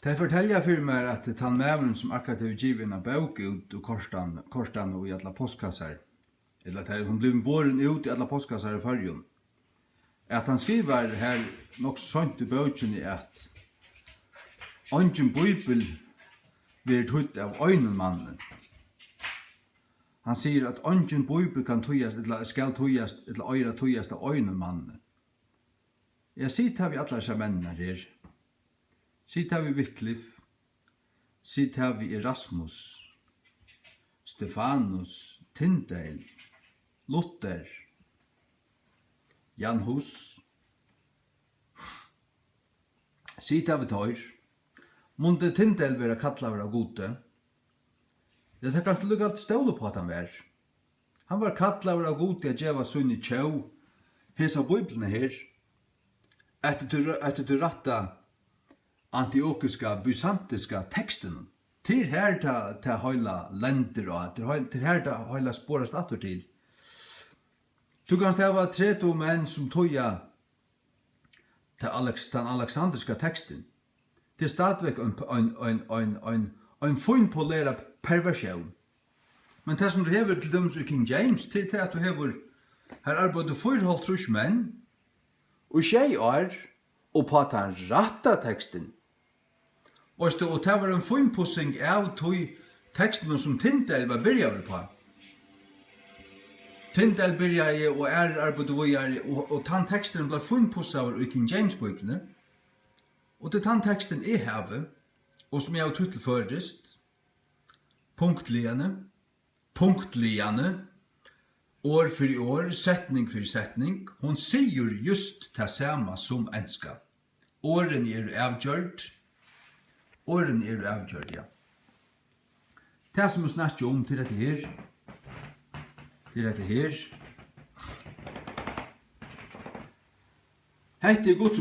Det forteller for meg at han mævren som akkurat har givet en bok ut og korsdan og i alle postkassar, eller at hun blir båren ut i alle postkassar i fargen, at han skriver her nok sånt i boken at «Ongen bibel blir tøtt av øynemannen». Han sier at «Ongen bibel kan tøyast, eller skal tøyast, eller øyra tøyast av øynemannen». Jeg sier til vi alle disse mennene her. Sier til vi Wycliffe, sier til vi Erasmus, Stefanus, Tyndale, Luther, Jan Hus. Sier til vi tøyr, måtte Tyndale være kattlaver av gode. Det er kanskje lukket alt stålet på at han var. Han var kattlaver av gode at jeg var sunn i tjau, hesa bibelene her, etter du ratta antiokiska, byzantiska teksten. Til her til høyla lender og til her til høyla spårast atter til. Du kan stava 30 menn som tøya til den alexandriska teksten. Det er stadigvæk en finpolera perversion. Men det som du hever til dømes i King James, til at du hever her arbeider 4,5 menn og 6 år og på at han ratta teksten. Og det var en finpussing av teksten som Tyndale var byrjar på. Tyndale byrjar og arbeider videre, og den teksten ble finpusset i King James-bøyblene. Og det er den teksten jeg har, og som jeg har tittelførest, punktligene, år for år, setning for setning, hon sier just det samme som enska. Åren avgjørt, ja. Det som vi snakker om til dette her, hette Guds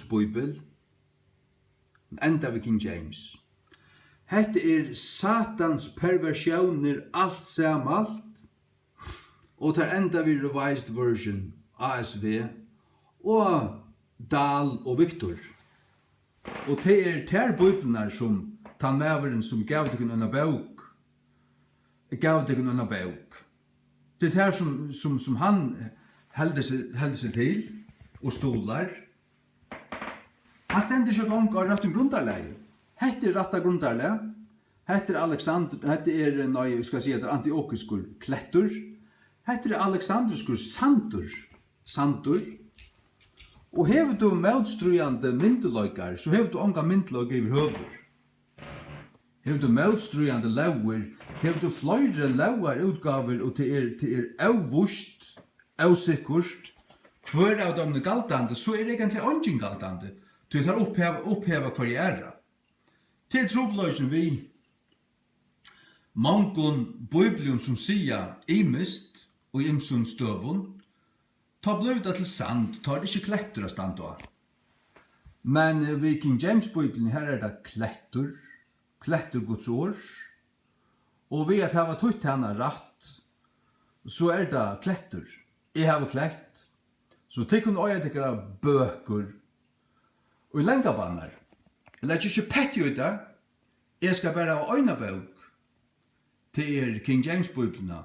bibel, enda ved King James. Hette Satans perversioner alt samalt, og tar enda ved Revised Version, ASV, og Dahl og Victor. Og det ter bibelene som tan mæveren som gav deg en bok. Det er som han helder seg til og stolar. Han stender ikke gong av rett grundarleie. Hette ratta grundarleie. Hette vi skal si, antiokuskur klettur. Hette alexandriskur sandur. Og hever du motstrujande myndeløykar, så hever du onga myndeløyk i høver. Hever du motstrujande lauer, hever du fløyre lauer utgaver, og til avvust, avsikkurt, hver av dem galtande, så egentlig ongen galtande, til det oppheva hver i æra. Til trobløysen vi, mangon biblium som sier imist og imsun støvun, ta bløyda til sand, tar det ikke klettur av stand av. Men ved King James-bibelen her det klettur Guds års, og ved at jeg har tøtt henne rett, så det klettur. Jeg har klett, så til kun øye til bøker, og i lengabannar. Jeg lær ikke pett ut det, jeg skal bare ha øyne bøk til King James-bibelene,